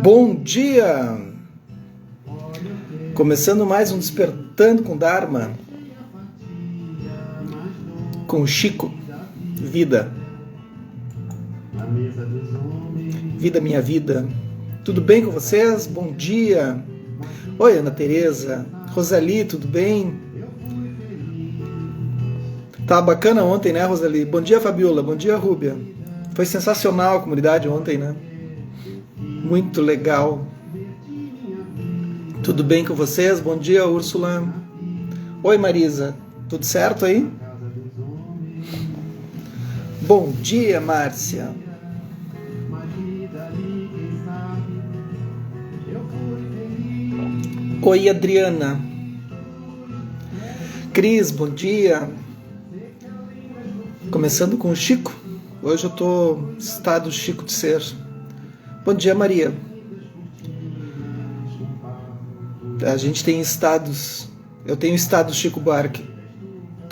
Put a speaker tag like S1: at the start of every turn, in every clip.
S1: Bom dia! Começando mais um Despertando com Dharma, com Chico. Vida. Vida, minha vida. Tudo bem com vocês? Bom dia! Oi, Ana Tereza. Rosali, tudo bem? Tá bacana ontem, né, Rosali? Bom dia, Fabiola. Bom dia, Rúbia. Foi sensacional a comunidade ontem, né? Muito legal. Tudo bem com vocês? Bom dia, Úrsula. Oi, Marisa. Tudo certo aí? Bom dia, Márcia. Oi, Adriana. Cris, bom dia. Começando com o Chico. Hoje eu tô em estado Chico de ser. Bom dia, Maria. A gente tem estados. Eu tenho estado Chico Buarque.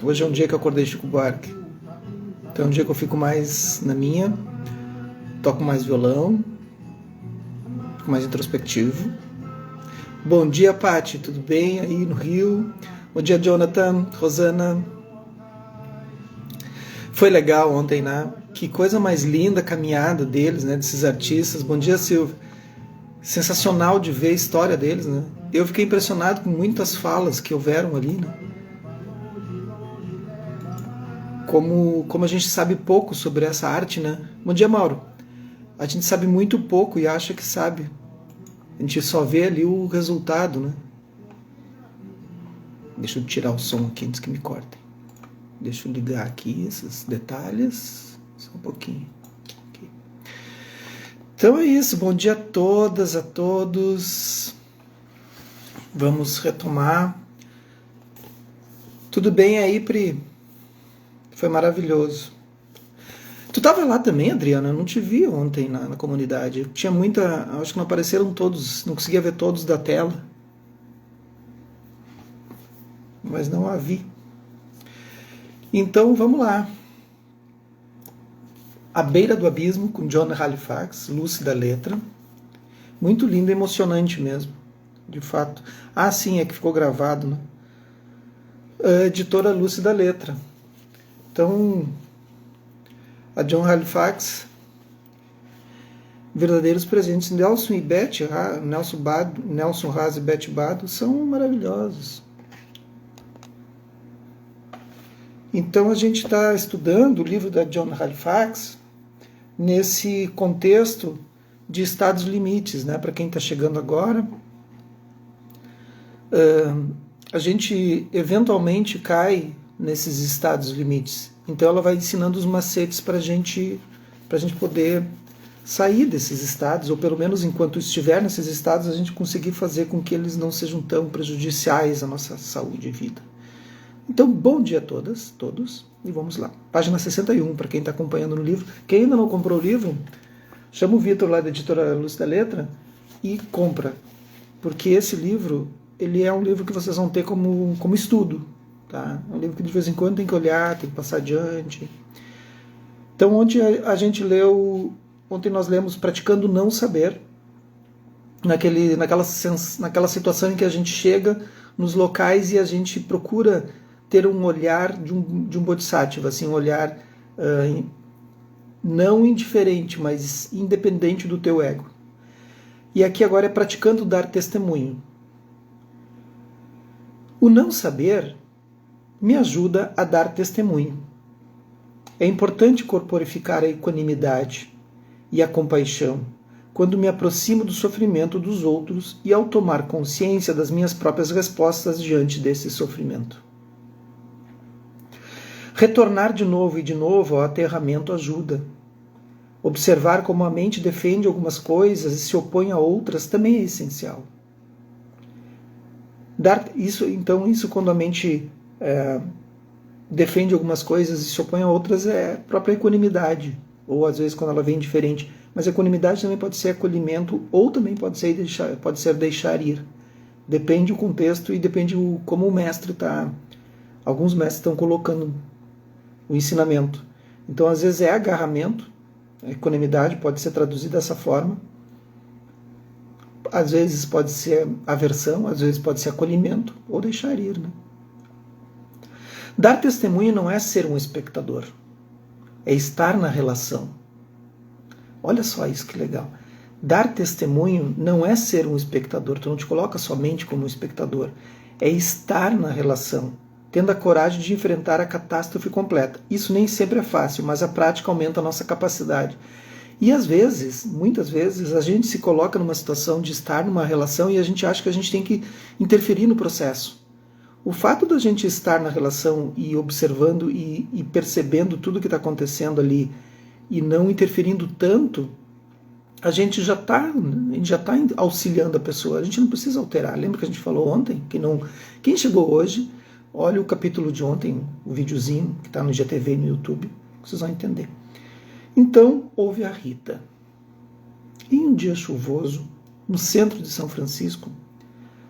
S1: Hoje é um dia que eu acordei Chico Buarque. Então é um dia que eu fico mais na minha. Toco mais violão. Fico mais introspectivo. Bom dia, Pati. Tudo bem aí no Rio? Bom dia, Jonathan, Rosana. Foi legal ontem, né? Que coisa mais linda a caminhada deles, né? Desses artistas. Bom dia, Silvia. Sensacional de ver a história deles, né? Eu fiquei impressionado com muitas falas que houveram ali, né? Como a gente sabe pouco sobre essa arte, né? Bom dia, Mauro. A gente sabe muito pouco e acha que sabe. A gente só vê ali o resultado, né? Deixa eu tirar o som aqui antes que me cortem. Deixa eu ligar aqui esses detalhes. Só um pouquinho. Okay. Então é isso. Bom dia a todas, a todos. Vamos retomar. Tudo bem aí, Pri? Foi maravilhoso. Tu estava lá também, Adriana? Eu não te vi ontem na comunidade. Tinha muita... Acho que não apareceram todos. Não conseguia ver todos da tela. Mas não a vi. Então, vamos lá. A Beira do Abismo, com John Halifax, Lúcida Letra. Muito lindo e emocionante mesmo, de fato. Ah, sim, é que ficou gravado, né? Editora Lúcida Letra. Então, a John Halifax, verdadeiros presentes. Nelson e Beth, Nelson Haas e Beth Bado são maravilhosos. Então a gente está estudando o livro da John Halifax nesse contexto de estados limites, né? Para quem está chegando agora, a gente eventualmente cai nesses estados limites. Então ela vai ensinando os macetes para a gente poder sair desses estados, ou pelo menos enquanto estiver nesses estados, a gente conseguir fazer com que eles não sejam tão prejudiciais à nossa saúde e vida. Então, bom dia a todas, todos, e vamos lá. Página 61, para quem está acompanhando no livro. Quem ainda não comprou o livro, chama o Vitor lá da editora Lúcida Letra e compra, porque esse livro, ele é um livro que vocês vão ter como estudo, tá? É um livro que de vez em quando tem que olhar, tem que passar adiante. Então, ontem nós lemos Praticando Não Saber, naquela situação em que a gente chega nos locais e a gente procura ter um olhar de um bodhisattva, assim, um olhar não indiferente, mas independente do teu ego. E aqui agora é praticando dar testemunho. O não saber me ajuda a dar testemunho. É importante corporificar a equanimidade e a compaixão quando me aproximo do sofrimento dos outros e ao tomar consciência das minhas próprias respostas diante desse sofrimento. Retornar de novo e de novo ao aterramento ajuda. Observar como a mente defende algumas coisas e se opõe a outras também é essencial. Isso quando a mente defende algumas coisas e se opõe a outras é a própria equanimidade, ou às vezes quando ela vem diferente. Mas a equanimidade também pode ser acolhimento ou também pode ser deixar ir. Depende do contexto e depende como o mestre está. Alguns mestres estão colocando o ensinamento. Então, às vezes é agarramento, a equanimidade pode ser traduzida dessa forma, Às vezes pode ser aversão, às vezes pode ser acolhimento, ou deixar ir, né? Dar testemunho não é ser um espectador, é estar na relação. Olha só isso que legal. Dar testemunho não é ser um espectador, tu não te coloca somente como um espectador, é estar na relação, tendo a coragem de enfrentar a catástrofe completa. Isso nem sempre é fácil, mas a prática aumenta a nossa capacidade. E às vezes, muitas vezes, a gente se coloca numa situação de estar numa relação e a gente acha que a gente tem que interferir no processo. O fato da gente estar na relação e observando e percebendo tudo que está acontecendo ali e não interferindo tanto, a gente já está auxiliando a pessoa. A gente não precisa alterar. Lembra que a gente falou ontem? Quem chegou hoje, olha o capítulo de ontem, o videozinho que está no IGTV e no YouTube, vocês vão entender. Então, houve a Rita. Em um dia chuvoso, no centro de São Francisco,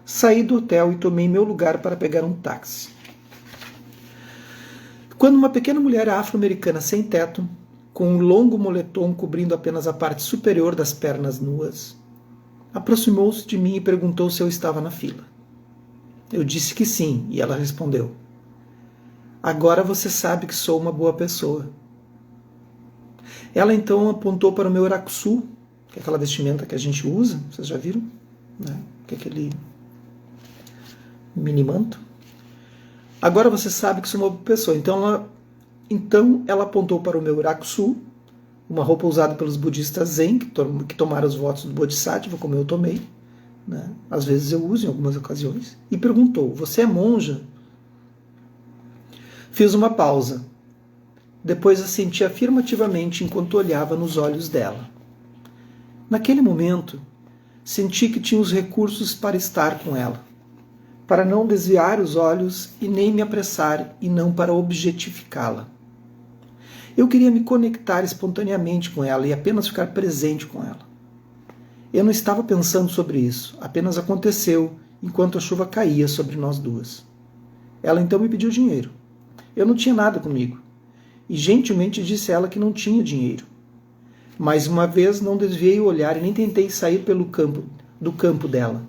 S1: saí do hotel e tomei meu lugar para pegar um táxi. Quando uma pequena mulher afro-americana sem teto, com um longo moletom cobrindo apenas a parte superior das pernas nuas, aproximou-se de mim e perguntou se eu estava na fila. Eu disse que sim, e ela respondeu: "Agora você sabe que sou uma boa pessoa." Ela então apontou para o meu uracuçu, que é aquela vestimenta que a gente usa, vocês já viram? Né? Que é aquele mini manto. "Agora você sabe que sou uma boa pessoa." Então ela apontou para o meu uracuçu, uma roupa usada pelos budistas Zen, que tomaram os votos do Bodhisattva, como eu tomei, né? Às vezes eu uso em algumas ocasiões, e perguntou: "Você é monja?" Fiz uma pausa. Depois assenti afirmativamente enquanto olhava nos olhos dela. Naquele momento, senti que tinha os recursos para estar com ela, para não desviar os olhos e nem me apressar, e não para objetificá-la. Eu queria me conectar espontaneamente com ela e apenas ficar presente com ela. Eu não estava pensando sobre isso, apenas aconteceu enquanto a chuva caía sobre nós duas. Ela então me pediu dinheiro. Eu não tinha nada comigo, e gentilmente disse a ela que não tinha dinheiro. Mais uma vez não desviei o olhar e nem tentei sair do campo dela.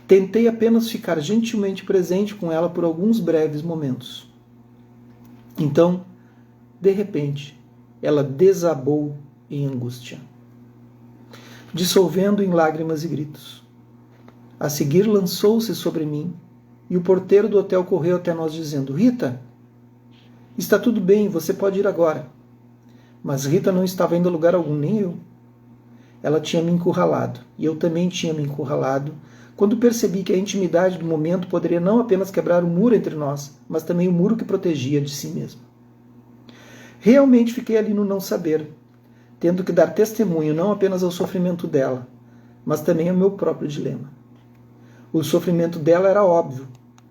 S1: Tentei apenas ficar gentilmente presente com ela por alguns breves momentos. Então, de repente, ela desabou em angústia, dissolvendo em lágrimas e gritos. A seguir lançou-se sobre mim e o porteiro do hotel correu até nós dizendo: "Rita, está tudo bem, você pode ir agora." Mas Rita não estava indo a lugar algum, nem eu. Ela tinha me encurralado, e eu também tinha me encurralado, quando percebi que a intimidade do momento poderia não apenas quebrar o muro entre nós, mas também o muro que protegia de si mesmo. Realmente fiquei ali no não saber, tendo que dar testemunho não apenas ao sofrimento dela, mas também ao meu próprio dilema. O sofrimento dela era óbvio,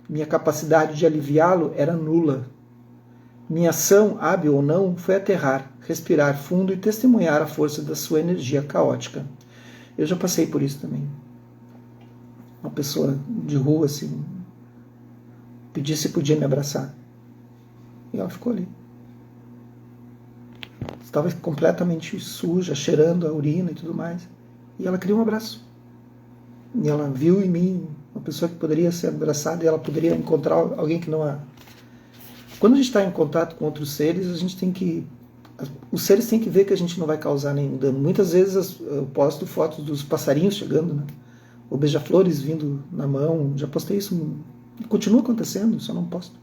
S1: minha capacidade de aliviá-lo era nula. Minha ação, hábil ou não, foi aterrar, respirar fundo e testemunhar a força da sua energia caótica. Eu já passei por isso também. Uma pessoa de rua, assim, pedia se podia me abraçar. E ela ficou ali. Estava completamente suja, cheirando a urina e tudo mais. E ela queria um abraço. E ela viu em mim uma pessoa que poderia ser abraçada, e ela poderia encontrar alguém que não a... Quando a gente está em contato com outros seres, a gente tem que... Os seres têm que ver que a gente não vai causar nenhum dano. Muitas vezes eu posto fotos dos passarinhos chegando, né? Ou beija-flores vindo na mão. Já postei isso. Continua acontecendo, só não posto.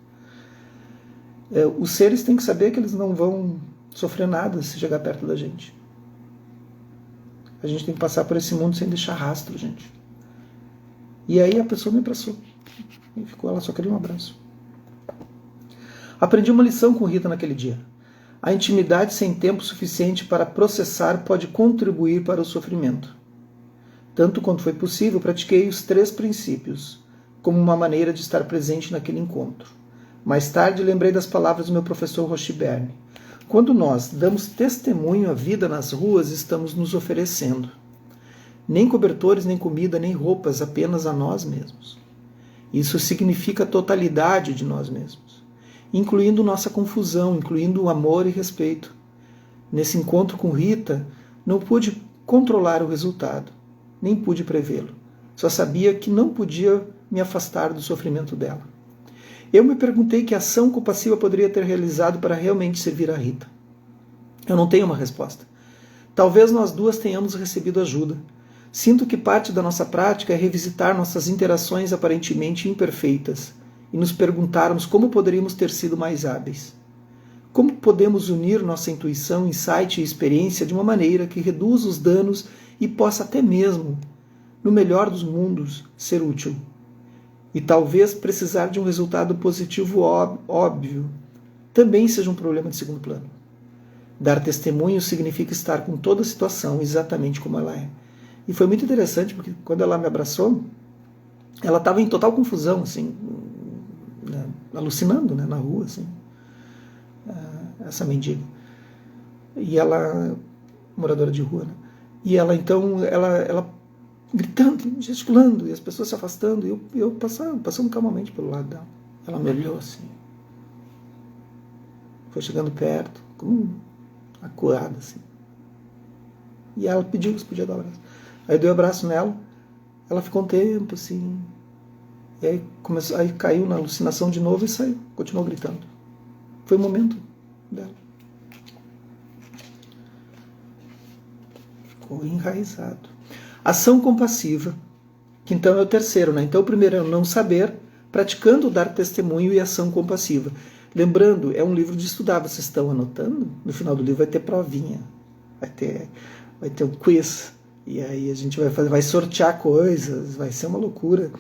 S1: Os seres têm que saber que eles não vão sofrer nada se chegar perto da gente. A gente tem que passar por esse mundo sem deixar rastro, gente. E aí a pessoa me abraçou. E ficou, ela só queria um abraço. Aprendi uma lição com Rita naquele dia. A intimidade sem tempo suficiente para processar pode contribuir para o sofrimento. Tanto quanto foi possível, pratiquei os 3 princípios, como uma maneira de estar presente naquele encontro. Mais tarde, lembrei das palavras do meu professor Roshi Berne. Quando nós damos testemunho à vida nas ruas, estamos nos oferecendo. Nem cobertores, nem comida, nem roupas, apenas a nós mesmos. Isso significa a totalidade de nós mesmos, incluindo nossa confusão, incluindo o amor e respeito. Nesse encontro com Rita, não pude controlar o resultado, nem pude prevê-lo. Só sabia que não podia me afastar do sofrimento dela. Eu me perguntei que ação compassiva poderia ter realizado para realmente servir a Rita. Eu não tenho uma resposta. Talvez nós duas tenhamos recebido ajuda. Sinto que parte da nossa prática é revisitar nossas interações aparentemente imperfeitas e nos perguntarmos como poderíamos ter sido mais hábeis. Como podemos unir nossa intuição, insight e experiência de uma maneira que reduza os danos e possa até mesmo, no melhor dos mundos, ser útil. E talvez precisar de um resultado positivo óbvio também seja um problema de segundo plano. Dar testemunho significa estar com toda a situação exatamente como ela é. E foi muito interessante, porque quando ela me abraçou, ela estava em total confusão, assim, né, alucinando, né, na rua, assim, essa mendiga. E ela, moradora de rua, né? E ela, então, ela gritando, gesticulando, e as pessoas se afastando, e eu passando calmamente pelo lado dela. Ela me olhou assim, foi chegando perto, como acuada, assim. E ela pediu se podia dar um abraço. Aí eu dei um abraço nela, ela ficou um tempo assim, e aí caiu na alucinação de novo e saiu, continuou gritando. Foi o momento dela. Ficou enraizado. Ação compassiva, que então é o terceiro, né? Então o primeiro é o não saber, praticando dar testemunho e ação compassiva. Lembrando, é um livro de estudar, vocês estão anotando? No final do livro vai ter provinha, vai ter um quiz, e aí a gente vai sortear coisas, vai ser uma loucura,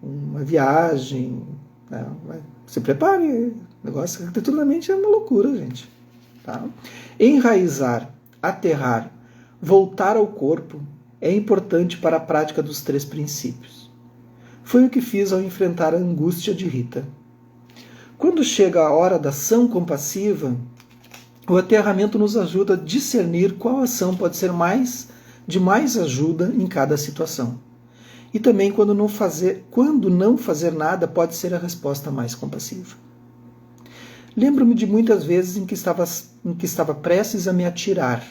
S1: uma viagem, né? Se prepare, o negócio arquitetura da mente é uma loucura, gente. Tá? Enraizar, aterrar, voltar ao corpo é importante para a prática dos 3 princípios. Foi o que fiz ao enfrentar a angústia de Rita. Quando chega a hora da ação compassiva, o aterramento nos ajuda a discernir qual ação pode ser de mais ajuda em cada situação. E também quando não fazer nada pode ser a resposta mais compassiva. Lembro-me de muitas vezes em que estava prestes a me atirar,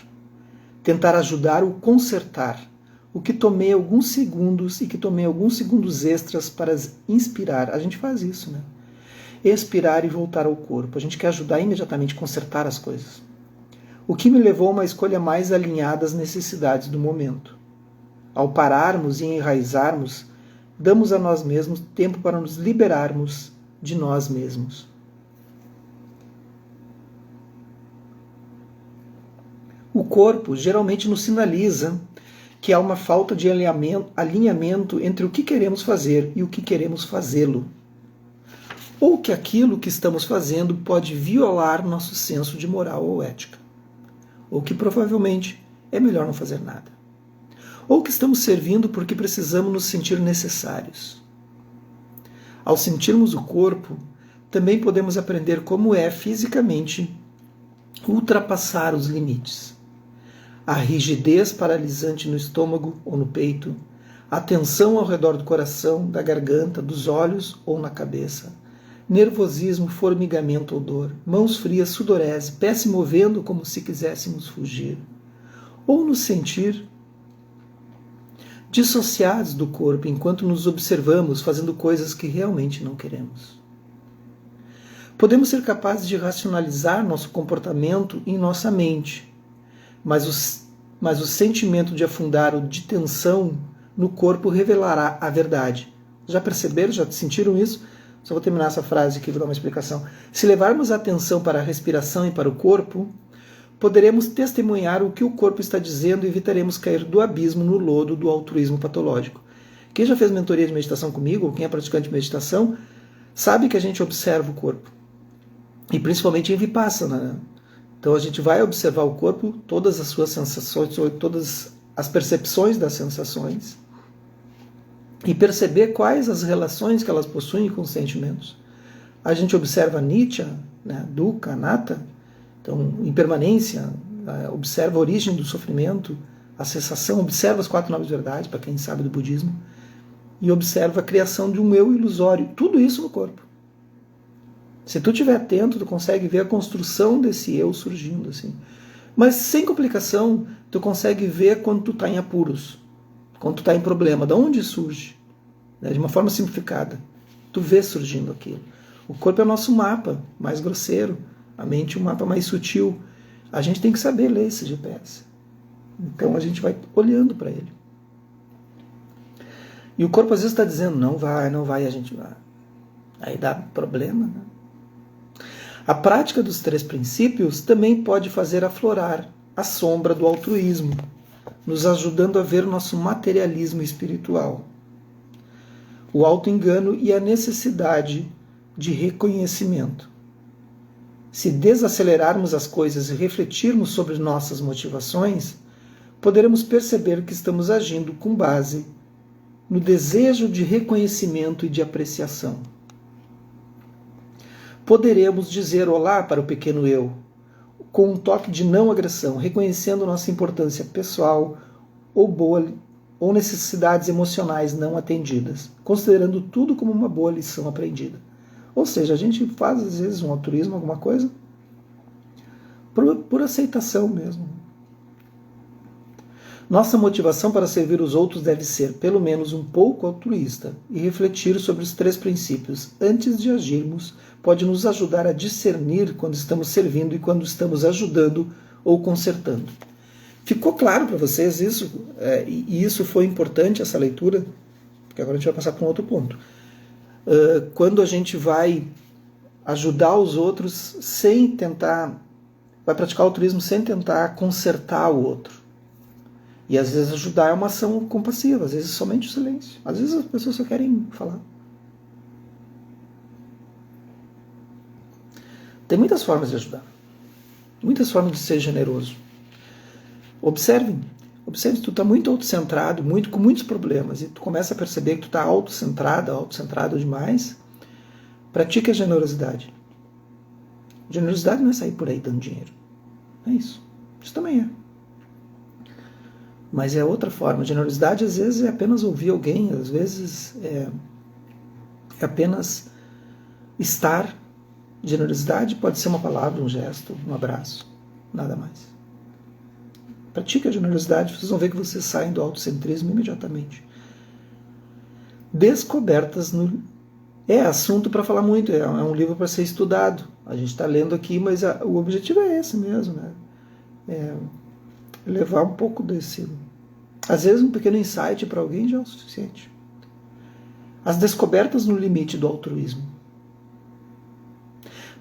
S1: tentar ajudar ou consertar, o que tomei alguns segundos extras para inspirar. A gente faz isso, né? Expirar e voltar ao corpo. A gente quer ajudar imediatamente a consertar as coisas. O que me levou a uma escolha mais alinhada às necessidades do momento. Ao pararmos e enraizarmos, damos a nós mesmos tempo para nos liberarmos de nós mesmos. O corpo geralmente nos sinaliza que há uma falta de alinhamento entre o que queremos fazer e o que queremos fazê-lo. Ou que aquilo que estamos fazendo pode violar nosso senso de moral ou ética. Ou que provavelmente é melhor não fazer nada. Ou que estamos servindo porque precisamos nos sentir necessários. Ao sentirmos o corpo, também podemos aprender como é fisicamente ultrapassar os limites. A rigidez paralisante no estômago ou no peito, a tensão ao redor do coração, da garganta, dos olhos ou na cabeça, nervosismo, formigamento ou dor, mãos frias, sudorese, pé se movendo como se quiséssemos fugir, ou nos sentir dissociados do corpo enquanto nos observamos fazendo coisas que realmente não queremos. Podemos ser capazes de racionalizar nosso comportamento em nossa mente, mas o sentimento de afundar ou de tensão no corpo revelará a verdade. Já perceberam? Já sentiram isso? Só vou terminar essa frase aqui, vou dar uma explicação. Se levarmos a atenção para a respiração e para o corpo, poderemos testemunhar o que o corpo está dizendo e evitaremos cair do abismo no lodo do altruísmo patológico. Quem já fez mentoria de meditação comigo, ou quem é praticante de meditação, sabe que a gente observa o corpo. E principalmente em Vipassana, né? Então a gente vai observar o corpo, todas as suas sensações, todas as percepções das sensações, e perceber quais as relações que elas possuem com os sentimentos. A gente observa Anicca, né, Dukkha, Anatta, então impermanência, observa a origem do sofrimento, a cessação, observa as 4 nobres verdades, para quem sabe do budismo, e observa a criação de um eu ilusório, tudo isso no corpo. Se tu estiver atento, tu consegue ver a construção desse eu surgindo assim. Mas sem complicação, tu consegue ver quando tu está em apuros. Quando tu está em problema, de onde surge? De uma forma simplificada. Tu vê surgindo aquilo. O corpo é o nosso mapa mais grosseiro, a mente é um mapa mais sutil. A gente tem que saber ler esse GPS. Então a gente vai olhando para ele. E o corpo às vezes está dizendo, não vai, e a gente vai. Aí dá problema, né? A prática dos 3 princípios também pode fazer aflorar a sombra do altruísmo, nos ajudando a ver o nosso materialismo espiritual, o auto-engano e a necessidade de reconhecimento. Se desacelerarmos as coisas e refletirmos sobre nossas motivações, poderemos perceber que estamos agindo com base no desejo de reconhecimento e de apreciação. Poderemos dizer olá para o pequeno eu, com um toque de não agressão, reconhecendo nossa importância pessoal ou necessidades emocionais não atendidas, considerando tudo como uma boa lição aprendida. Ou seja, a gente faz às vezes um altruísmo, alguma coisa, por aceitação mesmo. Nossa motivação para servir os outros deve ser, pelo menos, um pouco altruísta, e refletir sobre os 3 princípios antes de agirmos pode nos ajudar a discernir quando estamos servindo e quando estamos ajudando ou consertando. Ficou claro para vocês isso? E isso foi importante, essa leitura? Porque agora a gente vai passar para um outro ponto. Quando a gente vai ajudar os outros sem tentar, vai praticar altruísmo sem tentar consertar o outro. E às vezes ajudar é uma ação compassiva, às vezes somente o silêncio. Às vezes as pessoas só querem falar. Tem muitas formas de ajudar. Muitas formas de ser generoso. Observe se tu está muito autocentrado, com muitos problemas, e tu começa a perceber que tu está autocentrado demais, pratique a generosidade. Generosidade não é sair por aí dando dinheiro. É isso. Isso também é. Mas é outra forma. Generosidade às vezes é apenas ouvir alguém, às vezes é apenas estar. Generosidade pode ser uma palavra, um gesto, um abraço, nada mais. Pratique a generosidade, vocês vão ver que vocês saem do autocentrismo imediatamente. Descobertas no... É assunto para falar muito, é um livro para ser estudado. A gente está lendo aqui, mas o objetivo é esse mesmo, né? Levar um pouco desse... Às vezes um pequeno insight para alguém já é o suficiente. As descobertas no limite do altruísmo.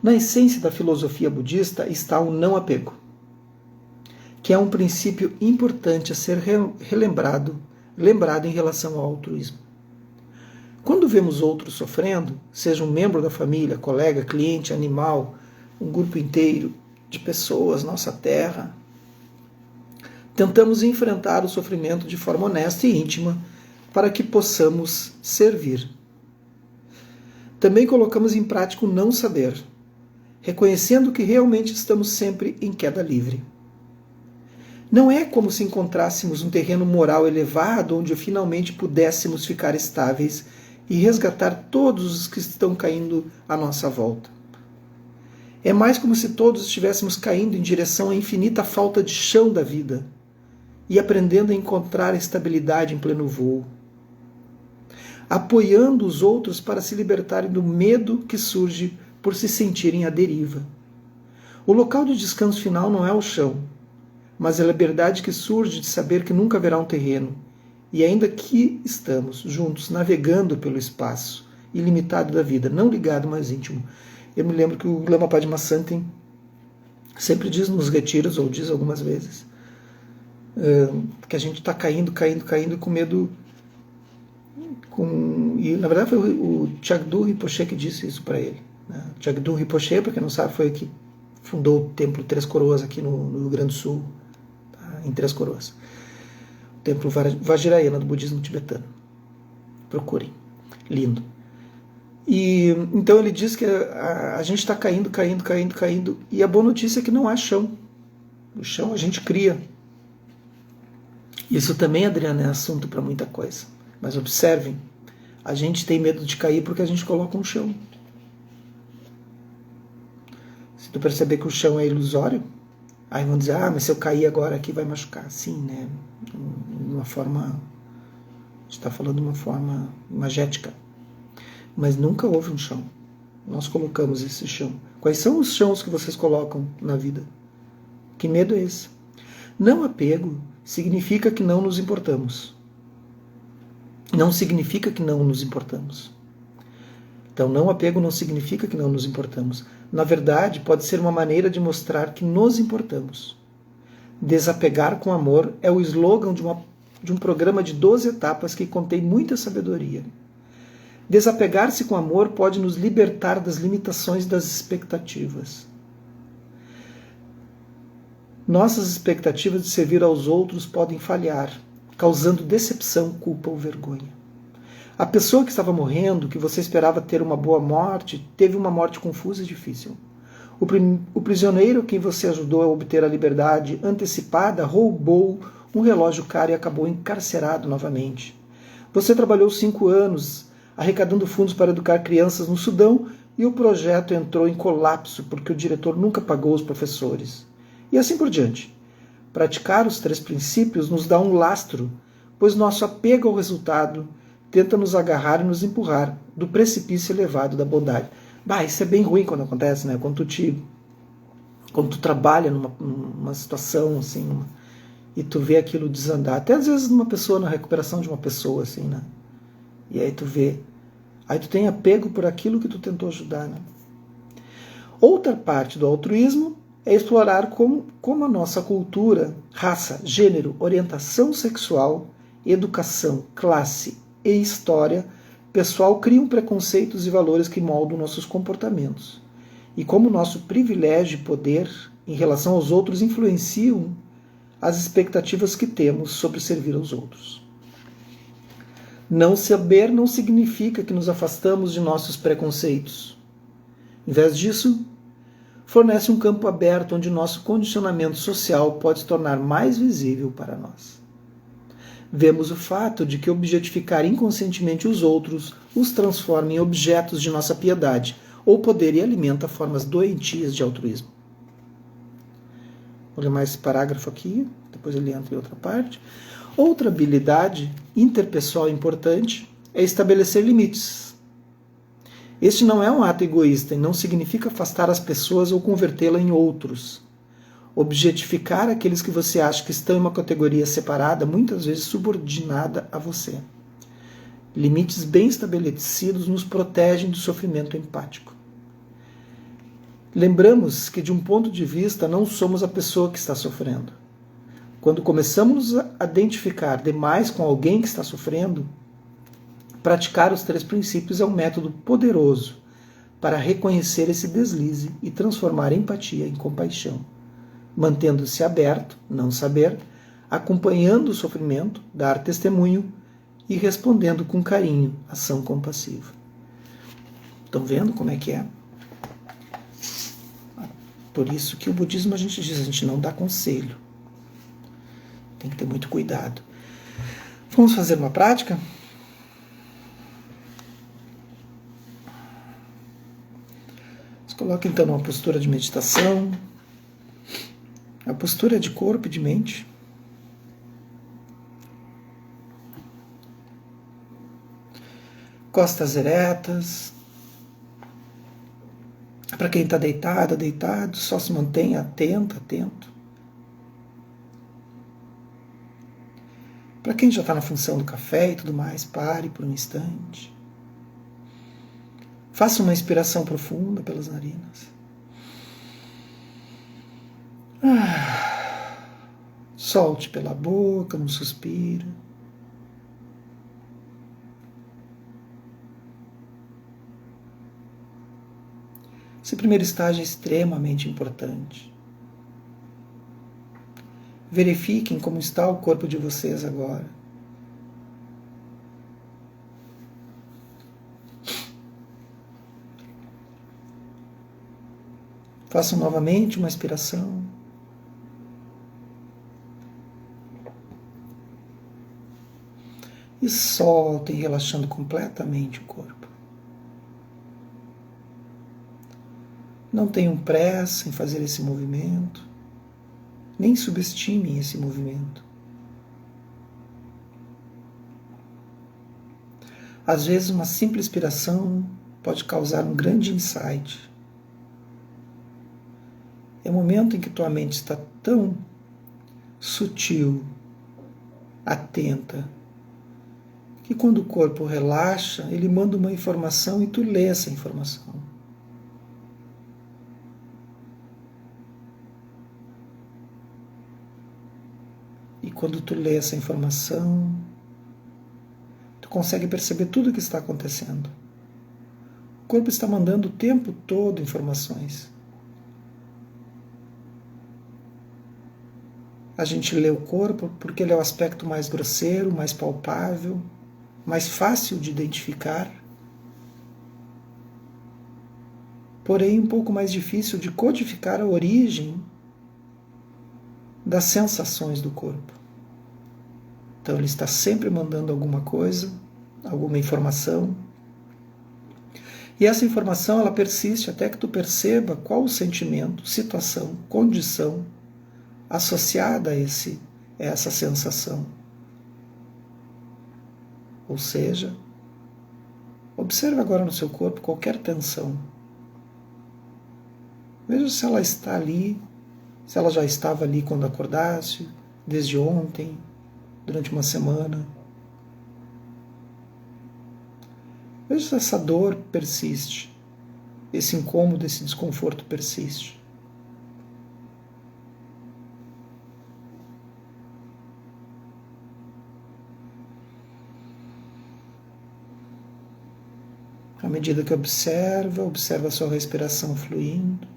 S1: Na essência da filosofia budista está o não apego, que é um princípio importante a ser lembrado em relação ao altruísmo. Quando vemos outros sofrendo, seja um membro da família, colega, cliente, animal, um grupo inteiro de pessoas, nossa terra, tentamos enfrentar o sofrimento de forma honesta e íntima para que possamos servir. Também colocamos em prática o não saber, reconhecendo que realmente estamos sempre em queda livre. Não é como se encontrássemos um terreno moral elevado onde finalmente pudéssemos ficar estáveis e resgatar todos os que estão caindo à nossa volta. É mais como se todos estivéssemos caindo em direção à infinita falta de chão da vida e aprendendo a encontrar estabilidade em pleno voo, apoiando os outros para se libertarem do medo que surge por se sentirem à deriva. O local de descanso final não é o chão, mas a liberdade que surge de saber que nunca haverá um terreno, e ainda que estamos juntos, navegando pelo espaço ilimitado da vida, não ligado, mas íntimo. Eu me lembro que o Lama Padma Santin sempre diz nos retiros, ou diz algumas vezes, que a gente está caindo com medo. E na verdade foi o Chagdu Rinpoche que disse isso para ele. Chagdu Rinpoche, para quem não sabe, foi o que fundou o Templo Três Coroas aqui no Rio Grande do Sul, tá? Em Três Coroas. O Templo Vajrayana do budismo tibetano. Procurem. Lindo. E então ele diz que a gente está caindo, e a boa notícia é que não há chão. O chão a gente cria. Isso também, Adriana, é assunto para muita coisa. Mas observem, a gente tem medo de cair porque a gente coloca um chão. Se tu perceber que o chão é ilusório, aí vão dizer, mas se eu cair agora aqui vai machucar. Sim, né? De uma forma gente está falando de uma forma imagética, mas nunca houve um chão. Nós colocamos esse chão. Quais são os chãos que vocês colocam na vida? Que medo é esse? Não apego significa que não nos importamos. Não significa que não nos importamos. Então, não apego não significa que não nos importamos. Na verdade, pode ser uma maneira de mostrar que nos importamos. Desapegar com amor é o slogan de um programa de 12 etapas que contém muita sabedoria. Desapegar-se com amor pode nos libertar das limitações das expectativas. Nossas expectativas de servir aos outros podem falhar, causando decepção, culpa ou vergonha. A pessoa que estava morrendo, que você esperava ter uma boa morte, teve uma morte confusa e difícil. O prisioneiro a quem você ajudou a obter a liberdade antecipada roubou um relógio caro e acabou encarcerado novamente. Você trabalhou 5 anos arrecadando fundos para educar crianças no Sudão e o projeto entrou em colapso porque o diretor nunca pagou os professores. E assim por diante. Praticar os 3 princípios nos dá um lastro, pois nosso apego ao resultado tenta nos agarrar e nos empurrar do precipício elevado da bondade. Isso é bem ruim quando acontece, né? Quando tu trabalha numa situação assim, e tu vê aquilo desandar. Até às vezes numa pessoa, na recuperação de uma pessoa, assim, né? E aí tu vê. Aí tu tem apego por aquilo que tu tentou ajudar, né? Outra parte do altruísmo é explorar como a nossa cultura, raça, gênero, orientação sexual, educação, classe e história pessoal criam preconceitos e valores que moldam nossos comportamentos. E como nosso privilégio e poder em relação aos outros influenciam as expectativas que temos sobre servir aos outros. Não saber não significa que nos afastamos de nossos preconceitos. Em vez disso, fornece um campo aberto onde nosso condicionamento social pode se tornar mais visível para nós. Vemos o fato de que objetificar inconscientemente os outros os transforma em objetos de nossa piedade ou poder e alimenta formas doentias de altruísmo. Vou ler mais esse parágrafo aqui, depois ele entra em outra parte. Outra habilidade interpessoal importante é estabelecer limites. Este não é um ato egoísta e não significa afastar as pessoas ou convertê-las em outros. Objetificar aqueles que você acha que estão em uma categoria separada, muitas vezes subordinada a você. Limites bem estabelecidos nos protegem do sofrimento empático. Lembramos que, de um ponto de vista, não somos a pessoa que está sofrendo. Quando começamos a identificar demais com alguém que está sofrendo, praticar os 3 princípios é um método poderoso para reconhecer esse deslize e transformar a empatia em compaixão, mantendo-se aberto, não saber, acompanhando o sofrimento, dar testemunho e respondendo com carinho, ação compassiva. Estão vendo como é que é? Por isso que o budismo a gente diz, a gente não dá conselho. Tem que ter muito cuidado. Vamos fazer uma prática? Se coloca então numa postura de meditação. A postura é de corpo e de mente. Costas eretas. Para quem está deitado, só se mantenha atento. Para quem já está na função do café e tudo mais, pare por um instante. Faça uma inspiração profunda pelas narinas. Solte pela boca, num suspiro. Esse primeiro estágio é extremamente importante. Verifiquem como está o corpo de vocês agora. Façam novamente uma inspiração. E soltem, relaxando completamente o corpo. Não tenham pressa em fazer esse movimento, nem subestimem esse movimento. Às vezes uma simples inspiração pode causar um grande insight. É o momento em que tua mente está tão sutil, atenta, que quando o corpo relaxa, ele manda uma informação e tu lê essa informação. E quando tu lê essa informação, tu consegue perceber tudo o que está acontecendo. O corpo está mandando o tempo todo informações. A gente lê o corpo porque ele é o aspecto mais grosseiro, mais palpável, mais fácil de identificar, porém um pouco mais difícil de codificar a origem das sensações do corpo. Então ele está sempre mandando alguma coisa, alguma informação, e essa informação ela persiste até que tu perceba qual o sentimento, situação, condição associada a essa sensação. Ou seja, observe agora no seu corpo qualquer tensão. Veja se ela está ali, se ela já estava ali quando acordaste, desde ontem, durante uma semana. Veja se essa dor persiste, esse incômodo, esse desconforto persiste. À medida que observa a sua respiração fluindo.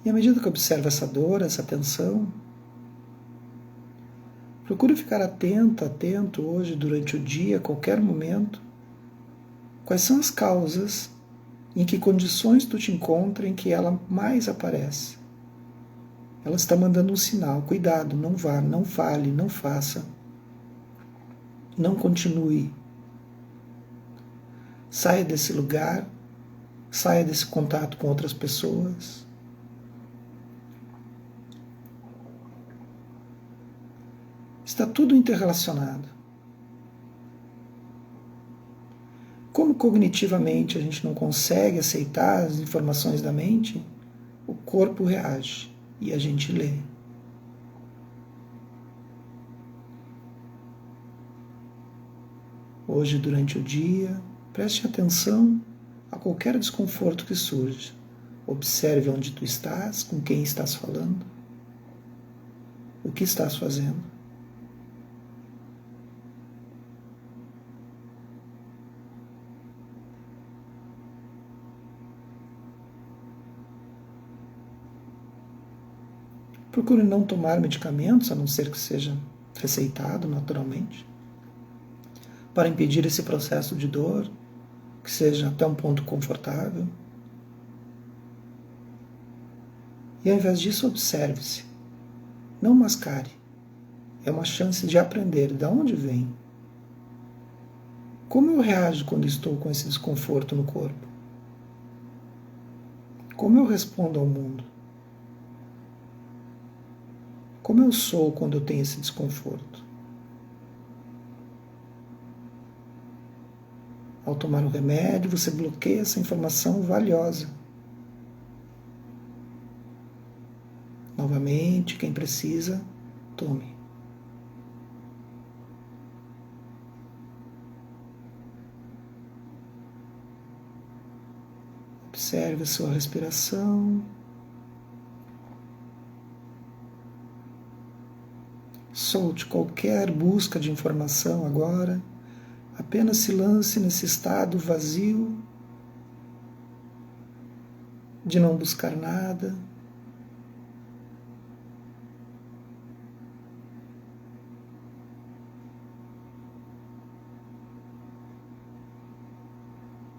S1: E à medida que observa essa dor, essa tensão, procure ficar atento hoje, durante o dia, a qualquer momento. Quais são as causas, em que condições tu te encontra em que ela mais aparece? Ela está mandando um sinal, cuidado, não vá, não fale, não faça. Não continue. Saia desse lugar, saia desse contato com outras pessoas. Está tudo interrelacionado. Como cognitivamente a gente não consegue aceitar as informações da mente, o corpo reage e a gente lê. Hoje, durante o dia, preste atenção a qualquer desconforto que surja. Observe onde tu estás, com quem estás falando, o que estás fazendo. Procure não tomar medicamentos, a não ser que seja receitado naturalmente, para impedir esse processo de dor, que seja até um ponto confortável. E ao invés disso, observe-se. Não mascare. É uma chance de aprender de onde vem. Como eu reajo quando estou com esse desconforto no corpo? Como eu respondo ao mundo? Como eu sou quando eu tenho esse desconforto? Ao tomar o remédio, você bloqueia essa informação valiosa. Novamente, quem precisa, tome. Observe a sua respiração. Solte qualquer busca de informação agora. Apenas se lance nesse estado vazio de não buscar nada.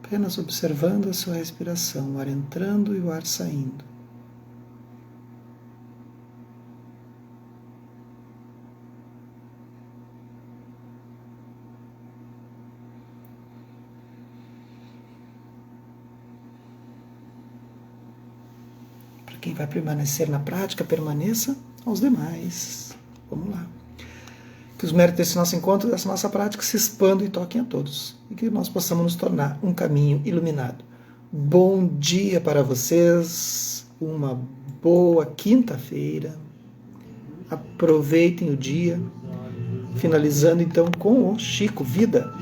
S1: Apenas observando a sua respiração, o ar entrando e o ar saindo. Quem vai permanecer na prática, permaneça. Aos demais. Vamos lá. Que os méritos desse nosso encontro, dessa nossa prática, se expandam e toquem a todos. E que nós possamos nos tornar um caminho iluminado. Bom dia para vocês, uma boa quinta-feira. Aproveitem o dia. Finalizando então com o Chico Vida.